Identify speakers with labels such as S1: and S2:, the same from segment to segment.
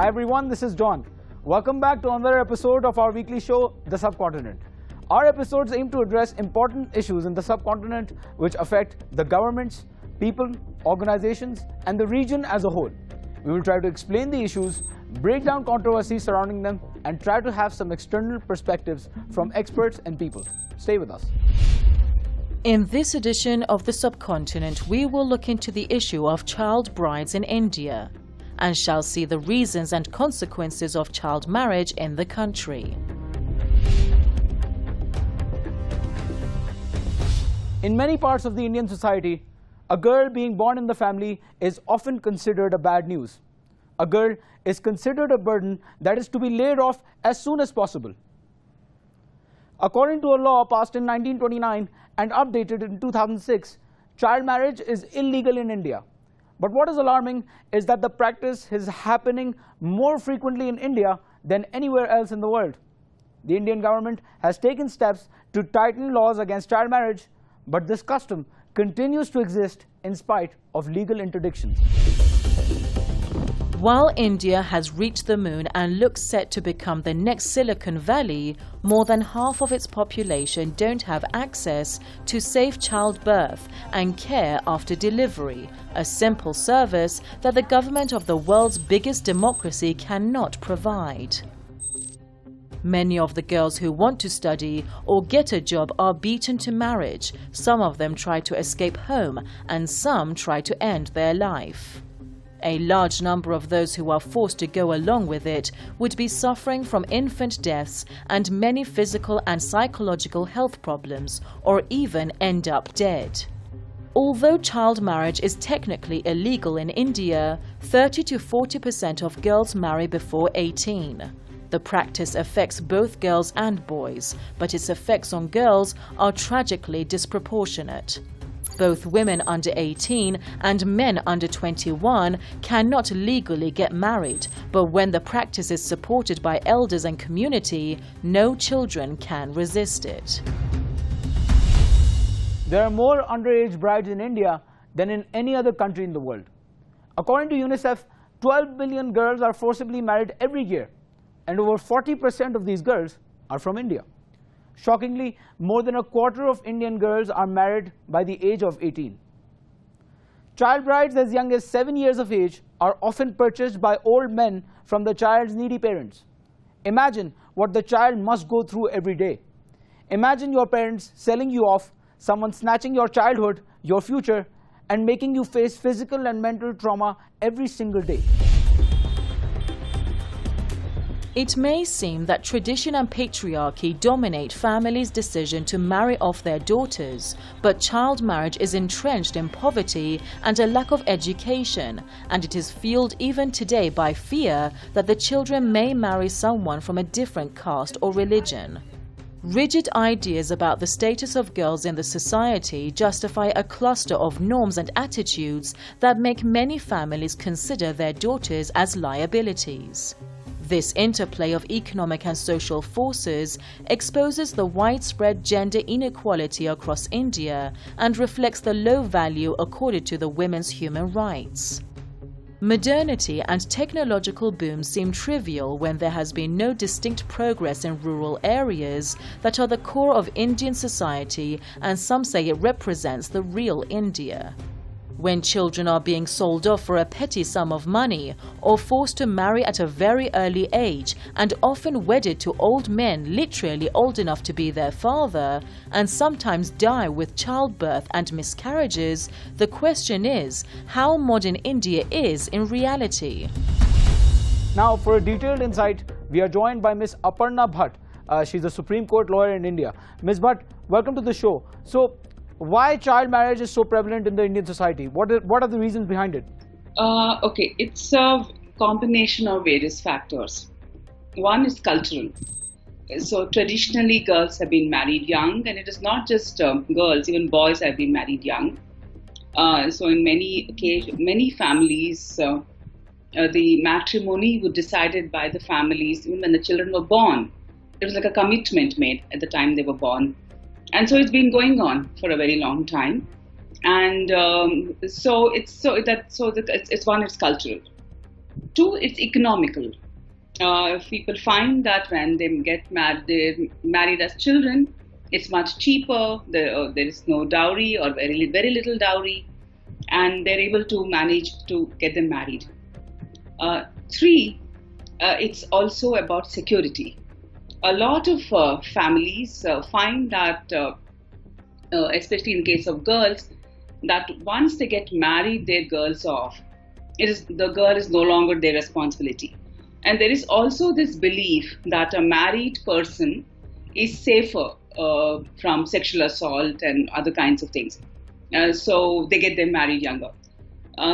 S1: Hi everyone, this is John. Welcome back to another episode of our weekly show, The Subcontinent. Our episodes aim to address important issues in the subcontinent which affect the governments, people, organizations, and the region as a whole. We will try to explain the issues, break down controversies surrounding them, and try to have some external perspectives from experts and people. Stay with us.
S2: In this edition of The Subcontinent, we will look into the issue of child brides in India and shall see the reasons and consequences of child marriage in the country.
S1: In many parts of the Indian society, a girl being born in the family is often considered a bad news. A girl is considered a burden that is to be laid off as soon as possible. According to a law passed in 1929 and updated in 2006, child marriage is illegal in India. But what is alarming is that the practice is happening more frequently in India than anywhere else in the world. The Indian government has taken steps to tighten laws against child marriage, but this custom continues to exist in spite of legal interdictions.
S2: While India has reached the moon and looks set to become the next Silicon Valley, more than half of its population don't have access to safe childbirth and care after delivery, a simple service that the government of the world's biggest democracy cannot provide. Many of the girls who want to study or get a job are beaten to marriage. Some of them try to escape home and some try to end their life. A large number of those who are forced to go along with it would be suffering from infant deaths and many physical and psychological health problems, or even end up dead. Although child marriage is technically illegal in India, 30 to 40% of girls marry before 18. The practice affects both girls and boys, but its effects on girls are tragically disproportionate. Both women under 18 and men under 21 cannot legally get married, but when the practice is supported by elders and community, no children can resist it.
S1: There are more underage brides in India than in any other country in the world. According to UNICEF, 12 million girls are forcibly married every year, and over 40% of these girls are from India. Shockingly, more than a quarter of Indian girls are married by the age of 18. Child brides as young as 7 years of age are often purchased by old men from the child's needy parents. Imagine what the child must go through every day. Imagine your parents selling you off, someone snatching your childhood, your future, and making you face physical and mental trauma every single day.
S2: It may seem that tradition and patriarchy dominate families' decision to marry off their daughters, but child marriage is entrenched in poverty and a lack of education, and it is fueled even today by fear that the children may marry someone from a different caste or religion. Rigid ideas about the status of girls in the society justify a cluster of norms and attitudes that make many families consider their daughters as liabilities. This interplay of economic and social forces exposes the widespread gender inequality across India and reflects the low value accorded to the women's human rights. Modernity and technological boom seem trivial when there has been no distinct progress in rural areas that are the core of Indian society, and some say it represents the real India. When children are being sold off for a petty sum of money or forced to marry at a very early age and often wedded to old men literally old enough to be their father, and sometimes die with childbirth and miscarriages, the question is how modern India is in reality.
S1: Now, for a detailed insight, we are joined by Ms. Aparna Bhatt. She's a Supreme Court lawyer in India. Ms. Bhatt, welcome to the show. So, why child marriage is so prevalent in the Indian society? What are the reasons behind it?
S3: Okay, it's a combination of various factors. One is cultural. So traditionally, girls have been married young, and it is not just girls, even boys have been married young. So in many families, the matrimony was decided by the families even when the children were born. It was like a commitment made at the time they were born. And so it's been going on for a very long time. And it's cultural. Two, it's economical. People find that when they get married, they're married as children, it's much cheaper. There is no dowry or very little dowry, and they're able to manage to get them married. Three, it's also about security. A lot of families find that, especially in case of girls, that once they get married, their girls off. The girl is no longer their responsibility. And there is also this belief that a married person is safer from sexual assault and other kinds of things. So they get them married younger.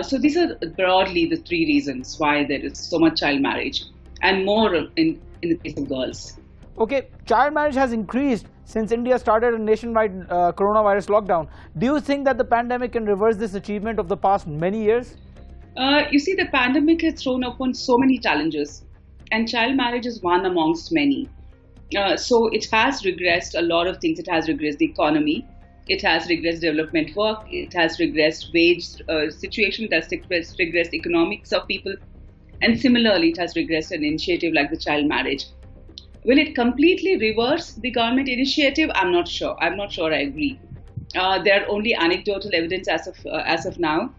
S3: So these are broadly the three reasons why there is so much child marriage, and more in the case of girls.
S1: Okay, child marriage has increased since India started a nationwide coronavirus lockdown. Do you think that the pandemic can reverse this achievement of the past many years?
S3: You see, the pandemic has thrown upon so many challenges, and child marriage is one amongst many. So it has regressed a lot of things. It has regressed the economy, it has regressed development work, it has regressed wage situation, it has regressed economics of people, and similarly it has regressed an initiative like the child marriage. Will it completely reverse the government initiative? I'm not sure. I agree. There are only anecdotal evidence as of now.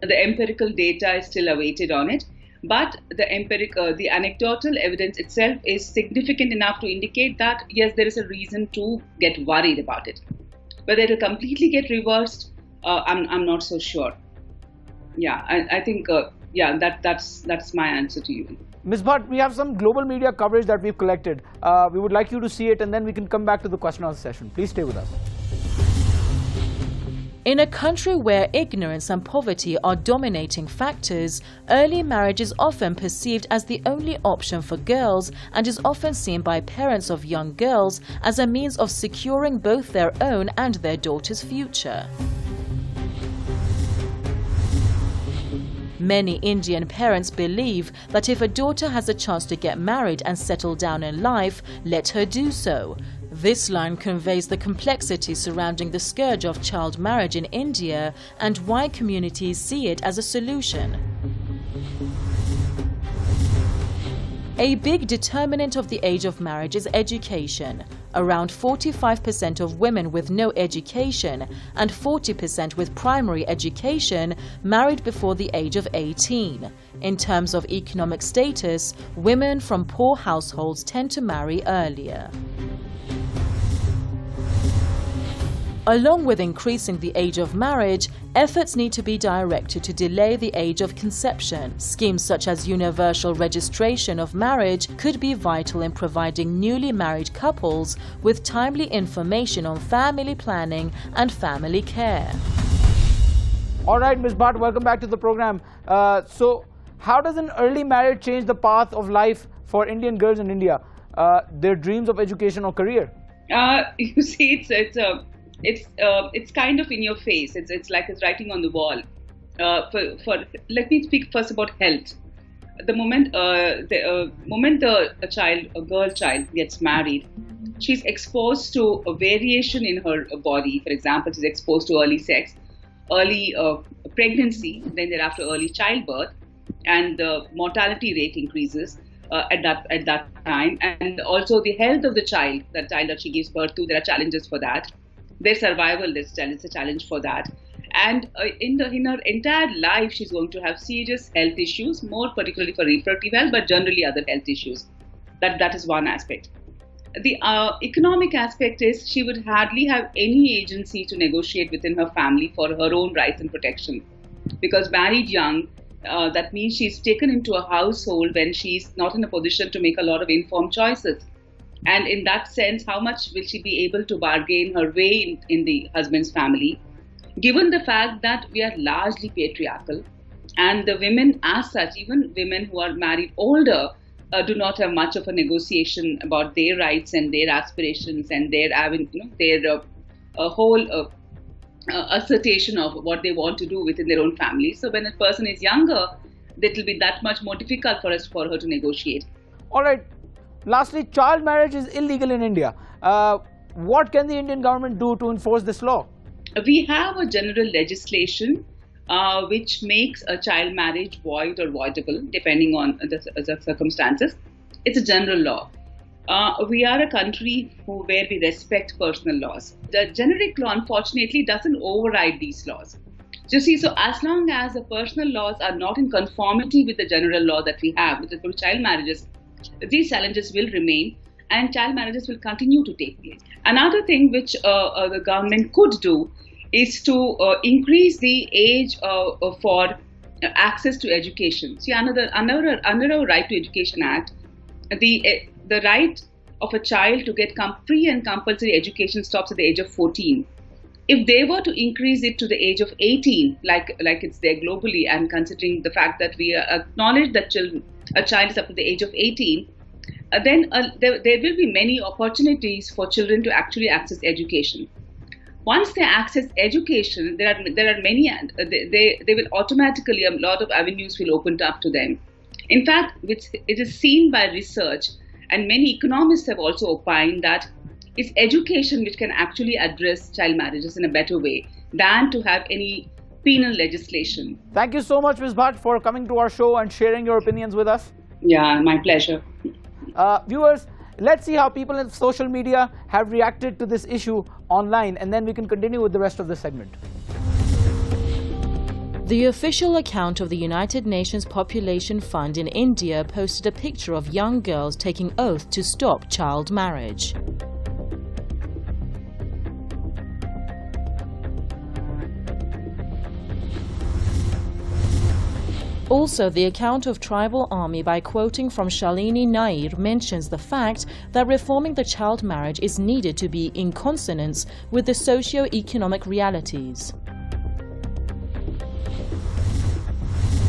S3: The empirical data is still awaited on it, but the anecdotal evidence itself is significant enough to indicate that yes, there is a reason to get worried about it. Whether it will completely get reversed, I'm not so sure. Yeah, I think that's my answer to you.
S1: Ms. Bhatt, we have some global media coverage that we've collected. We would like you to see it, and then we can come back to the question answer session. Please stay with us.
S2: In a country where ignorance and poverty are dominating factors, early marriage is often perceived as the only option for girls and is often seen by parents of young girls as a means of securing both their own and their daughter's future. Many Indian parents believe that if a daughter has a chance to get married and settle down in life, let her do so. This line conveys the complexity surrounding the scourge of child marriage in India and why communities see it as a solution. A big determinant of the age of marriage is education. Around 45% of women with no education and 40% with primary education married before the age of 18. In terms of economic status, women from poor households tend to marry earlier. Along with increasing the age of marriage, efforts need to be directed to delay the age of conception. Schemes such as universal registration of marriage could be vital in providing newly married couples with timely information on family planning and family care.
S1: All right, Ms. Bhatt, welcome back to the program. So, how does an early marriage change the path of life for Indian girls in India, their dreams of education or career?
S3: You see, it's kind of in your face. It's like it's writing on the wall. Let me speak first about health. The moment a girl child gets married, she's exposed to a variation in her body. For example, she's exposed to early sex, early pregnancy, then thereafter early childbirth, and the mortality rate increases at that time. And also the health of the child that she gives birth to, there are challenges for that. Their survival is a challenge for that. And in her entire life, she's going to have serious health issues, more particularly for reproductive health, but generally other health issues. That is one aspect. The economic aspect is she would hardly have any agency to negotiate within her family for her own rights and protection. Because married young, that means she's taken into a household when she's not in a position to make a lot of informed choices. And in that sense, how much will she be able to bargain her way in the husband's family, given the fact that we are largely patriarchal, and the women as such, even women who are married older, do not have much of a negotiation about their rights and their aspirations and their whole assertion of what they want to do within their own family. So when a person is younger, it will be that much more difficult for her to negotiate.
S1: All right. Lastly, child marriage is illegal in India. What can the Indian government do to enforce this law?
S3: We have a general legislation which makes a child marriage void or voidable depending on the circumstances. It's a general law. We are a country where we respect personal laws. The generic law, unfortunately, doesn't override these laws. You see, so as long as the personal laws are not in conformity with the general law that we have with regard to child marriages, these challenges will remain and child marriages will continue to take place. Another thing which the government could do is to increase the age for access to education. See, under our Right to Education Act, the right of a child to get free and compulsory education stops at the age of 14. If they were to increase it to the age of 18, like it's there globally, and considering the fact that we acknowledge that a child is up to the age of 18, then there will be many opportunities for children to actually access education. Once they access education, there are many, they will automatically, a lot of avenues will open up to them. In fact, it is seen by research, and many economists have also opined that it's education which can actually address child marriages in a better way than to have any penal legislation.
S1: Thank you so much, Ms. Bhatt, for coming to our show and sharing your opinions with us.
S3: Yeah, my pleasure.
S1: Viewers, let's see how people in social media have reacted to this issue online, and then we can continue with the rest of the segment.
S2: The official account of the United Nations Population Fund in India posted a picture of young girls taking oath to stop child marriage. Also, the account of Tribal Army, by quoting from Shalini Nair, mentions the fact that reforming the child marriage is needed to be in consonance with the socio-economic realities.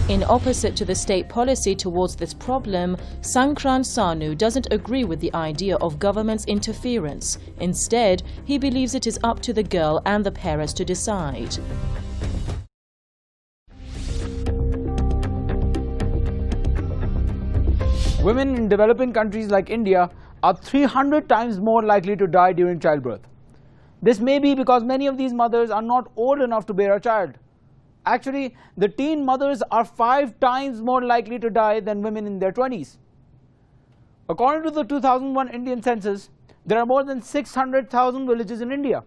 S2: In opposite to the state policy towards this problem, Sankrant Sanu doesn't agree with the idea of government's interference. Instead, he believes it is up to the girl and the parents to decide.
S1: Women in developing countries like India are 300 times more likely to die during childbirth. This may be because many of these mothers are not old enough to bear a child. Actually, the teen mothers are 5 times more likely to die than women in their 20s. According to the 2001 Indian census, there are more than 600,000 villages in India,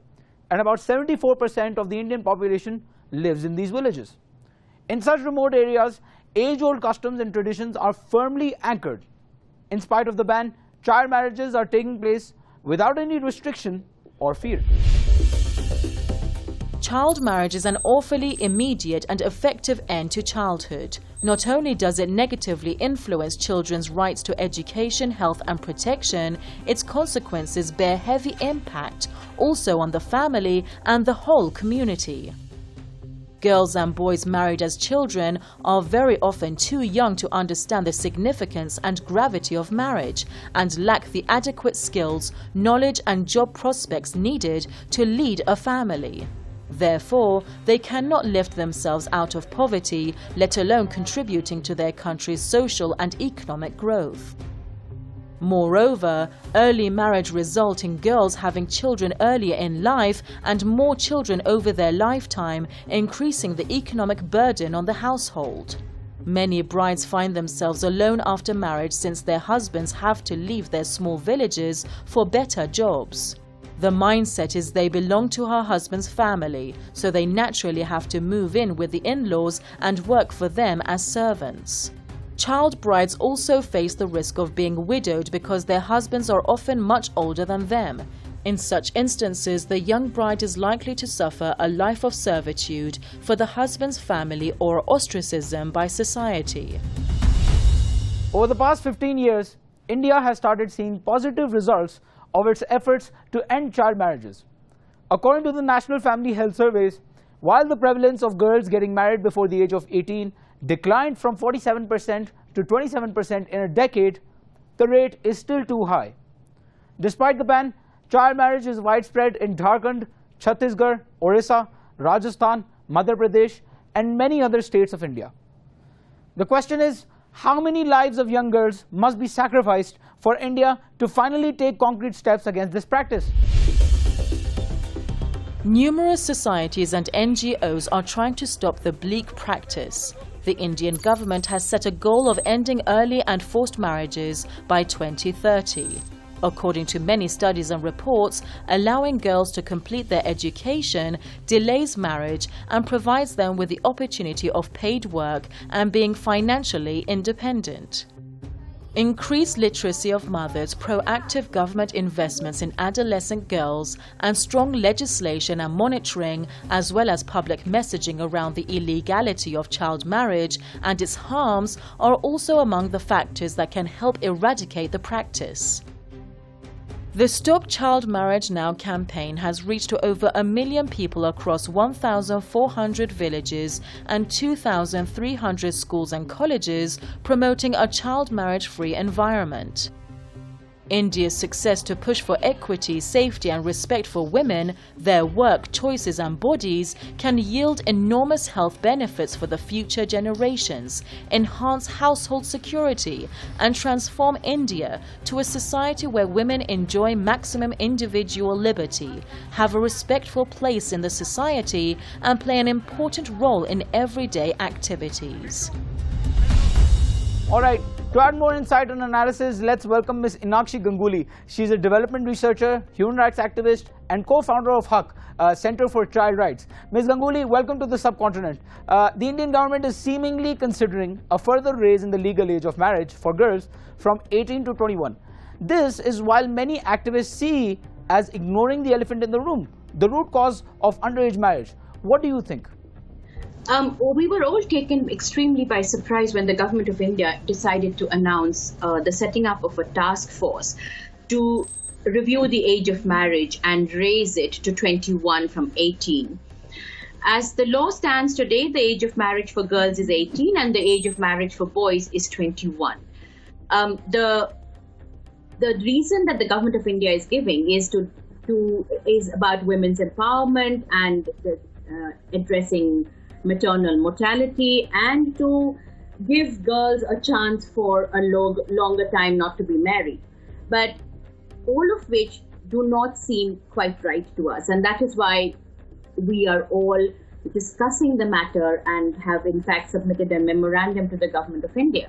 S1: and about 74% of the Indian population lives in these villages. In such remote areas, age-old customs and traditions are firmly anchored. In spite of the ban, child marriages are taking place without any restriction or fear.
S2: Child marriage is an awfully immediate and effective end to childhood. Not only does it negatively influence children's rights to education, health and protection, its consequences bear heavy impact also on the family and the whole community. Girls and boys married as children are very often too young to understand the significance and gravity of marriage and lack the adequate skills, knowledge and job prospects needed to lead a family. Therefore, they cannot lift themselves out of poverty, let alone contributing to their country's social and economic growth. Moreover, early marriage results in girls having children earlier in life and more children over their lifetime, increasing the economic burden on the household. Many brides find themselves alone after marriage since their husbands have to leave their small villages for better jobs. The mindset is they belong to her husband's family, so they naturally have to move in with the in-laws and work for them as servants. Child brides also face the risk of being widowed because their husbands are often much older than them. In such instances, the young bride is likely to suffer a life of servitude for the husband's family or ostracism by society.
S1: Over the past 15 years, India has started seeing positive results of its efforts to end child marriages. According to the National Family Health Surveys, while the prevalence of girls getting married before the age of 18 declined from 47% to 27% in a decade, the rate is still too high. Despite the ban, child marriage is widespread in Jharkhand, Chhattisgarh, Orissa, Rajasthan, Madhya Pradesh, and many other states of India. The question is, how many lives of young girls must be sacrificed for India to finally take concrete steps against this practice?
S2: Numerous societies and NGOs are trying to stop the bleak practice. The Indian government has set a goal of ending early and forced marriages by 2030. According to many studies and reports, allowing girls to complete their education delays marriage and provides them with the opportunity of paid work and being financially independent. Increased literacy of mothers, proactive government investments in adolescent girls, and strong legislation and monitoring, as well as public messaging around the illegality of child marriage and its harms, are also among the factors that can help eradicate the practice. The Stop Child Marriage Now campaign has reached to over 1 million people across 1,400 villages and 2,300 schools and colleges, promoting a child marriage-free environment. India's success to push for equity, safety and respect for women, their work, choices and bodies can yield enormous health benefits for the future generations, enhance household security and transform India to a society where women enjoy maximum individual liberty, have a respectful place in the society and play an important role in everyday activities.
S1: All right, to add more insight and analysis, let's welcome Ms. Inakshi Ganguly. She's a development researcher, human rights activist, and co-founder of HUC, Center for Child Rights. Ms. Ganguly, welcome to the Subcontinent. The Indian government is seemingly considering a further raise in the legal age of marriage for girls from 18 to 21. This is while many activists see as ignoring the elephant in the room, the root cause of underage marriage. What do you think?
S4: We were all taken extremely by surprise when the government of India decided to announce the setting up of a task force to review the age of marriage and raise it to 21 from 18. As the law stands today, the age of marriage for girls is 18 and the age of marriage for boys is 21. The reason that the government of India is giving is about women's empowerment and addressing maternal mortality and to give girls a chance for a longer time not to be married. But all of which do not seem quite right to us. And that is why we are all discussing the matter and have in fact submitted a memorandum to the government of India,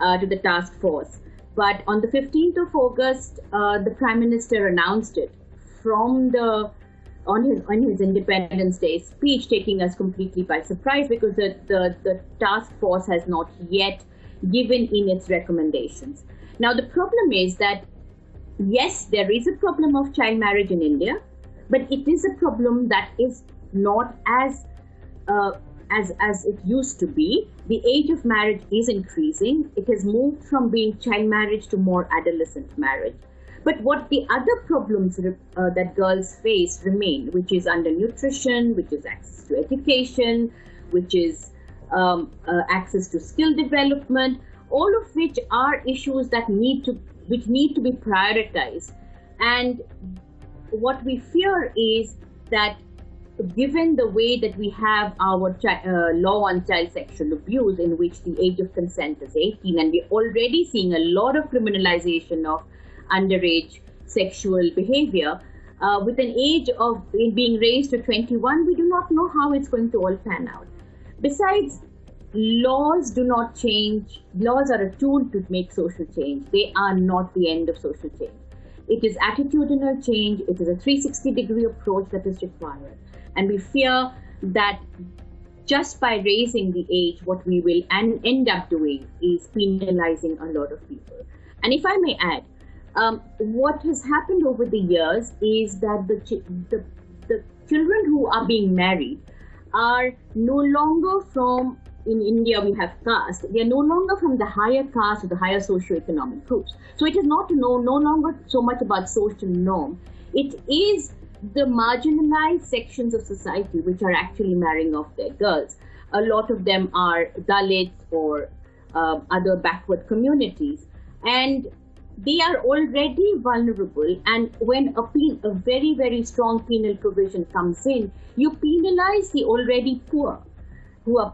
S4: to the task force. But on the 15th of August, the Prime Minister announced it on his Independence Day speech, taking us completely by surprise because the task force has not yet given in its recommendations. Now, the problem is that, yes, there is a problem of child marriage in India, but it is a problem that is not as it used to be. The age of marriage is increasing. It has moved from being child marriage to more adolescent marriage. But what the other problems that girls face remain, which is undernutrition, which is access to education, which is access to skill development, all of which are issues that need to be prioritized. And what we fear is that given the way that we have our law on child sexual abuse, in which the age of consent is 18, and we're already seeing a lot of criminalization of underage sexual behavior, with an age of being raised to 21, we do not know how it's going to all pan out. Besides, laws do not change. Laws are a tool to make social change. They are not the end of social change. It is attitudinal change. It is a 360-degree approach that is required. And we fear that just by raising the age, what we will end up doing is penalizing a lot of people. And if I may add, what has happened over the years is that the children who are being married are no longer from, in India we have caste, they are no longer from the higher caste or the higher socioeconomic groups. So it is no longer so much about social norm. It is the marginalized sections of society which are actually marrying off their girls. A lot of them are Dalits or other backward communities. And they are already vulnerable, and when a very, very strong penal provision comes in, you penalize the already poor, who are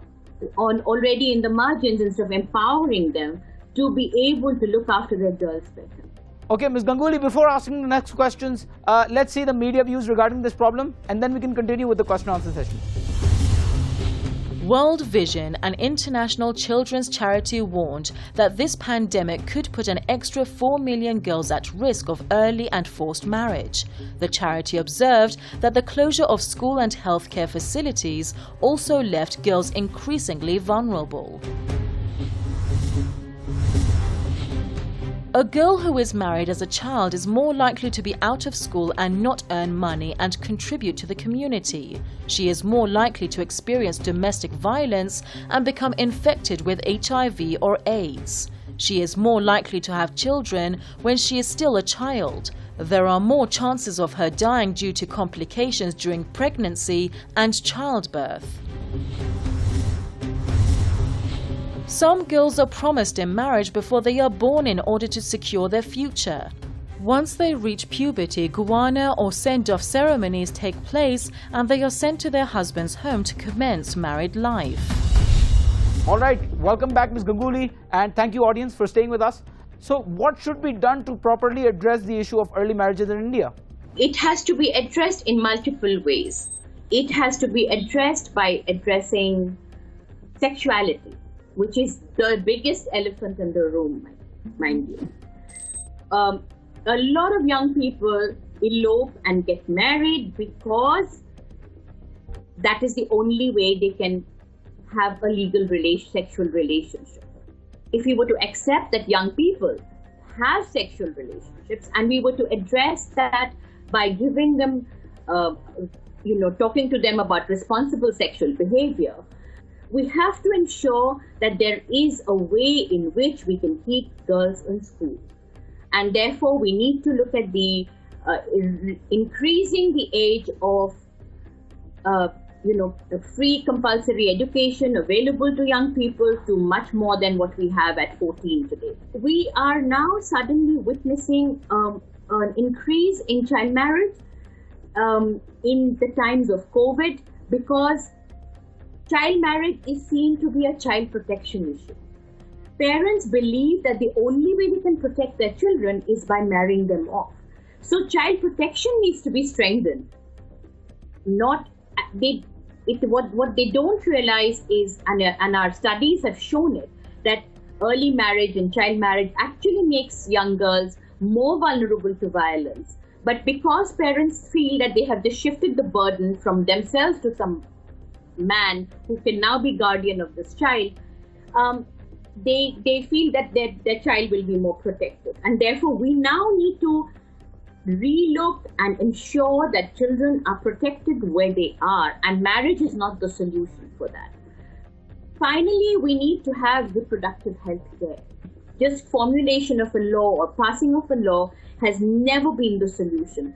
S4: already in the margins, instead of empowering them to be able to look after their girls better.
S1: Okay, Ms. Ganguly, before asking the next questions, let's see the media views regarding this problem, and then we can continue with the question and answer session.
S2: World Vision, an international children's charity, warned that this pandemic could put an extra 4 million girls at risk of early and forced marriage. The charity observed that the closure of school and healthcare facilities also left girls increasingly vulnerable. A girl who is married as a child is more likely to be out of school and not earn money and contribute to the community. She is more likely to experience domestic violence and become infected with HIV or AIDS. She is more likely to have children when she is still a child. There are more chances of her dying due to complications during pregnancy and childbirth. Some girls are promised in marriage before they are born in order to secure their future. Once they reach puberty, guana or send-off ceremonies take place and they are sent to their husband's home to commence married life.
S1: All right, welcome back, Ms. Ganguly, and thank you, audience, for staying with us. So what should be done to properly address the issue of early marriages in India?
S4: It has to be addressed in multiple ways. It has to be addressed by addressing sexuality, which is the biggest elephant in the room, mind you. A lot of young people elope and get married because that is the only way they can have a legal sexual relationship. If we were to accept that young people have sexual relationships and we were to address that by giving them, talking to them about responsible sexual behavior, we have to ensure that there is a way in which we can keep girls in school. And therefore, we need to look at the increasing the age of, free compulsory education available to young people to much more than what we have at 14 today. We are now suddenly witnessing an increase in child marriage in the times of COVID because child marriage is seen to be a child protection issue. Parents believe that the only way they can protect their children is by marrying them off. So child protection needs to be strengthened. What they don't realize is, and our studies have shown it, that early marriage and child marriage actually makes young girls more vulnerable to violence. But because parents feel that they have just shifted the burden from themselves to some man who can now be guardian of this child, they feel that their child will be more protected. And therefore, we now need to relook and ensure that children are protected where they are, and marriage is not the solution for that. Finally, we need to have reproductive health care. Just formulation of a law or passing of a law has never been the solution.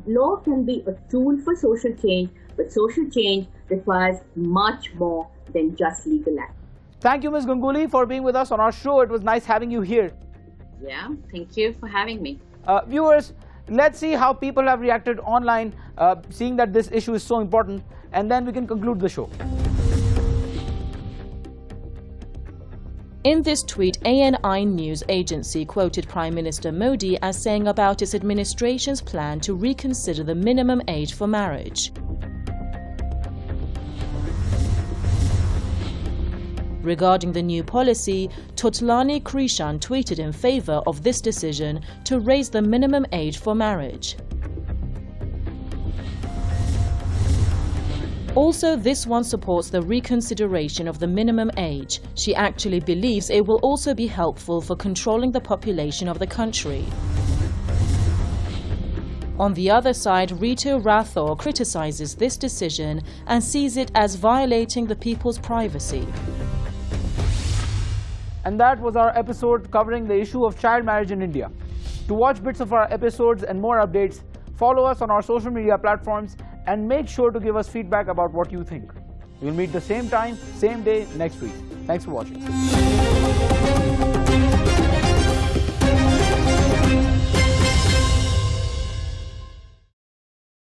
S4: Law can be a tool for social change, but social change requires much more than just legal action.
S1: Thank you, Ms. Ganguly, for being with us on our show. It was nice having you here.
S4: Yeah, thank you for having me.
S1: Viewers, let's see how people have reacted online, seeing that this issue is so important, and then we can conclude the show.
S2: In this tweet, ANI News Agency quoted Prime Minister Modi as saying about his administration's plan to reconsider the minimum age for marriage. Regarding the new policy, Totlani Krishan tweeted in favor of this decision to raise the minimum age for marriage. Also, this one supports the reconsideration of the minimum age. She actually believes it will also be helpful for controlling the population of the country. On the other side, Ritu Rathore criticizes this decision and sees it as violating the people's privacy.
S1: And that was our episode covering the issue of child marriage in India. To watch bits of our episodes and more updates, follow us on our social media platforms and make sure to give us feedback about what you think. We'll meet the same time, same day next week. Thanks for watching.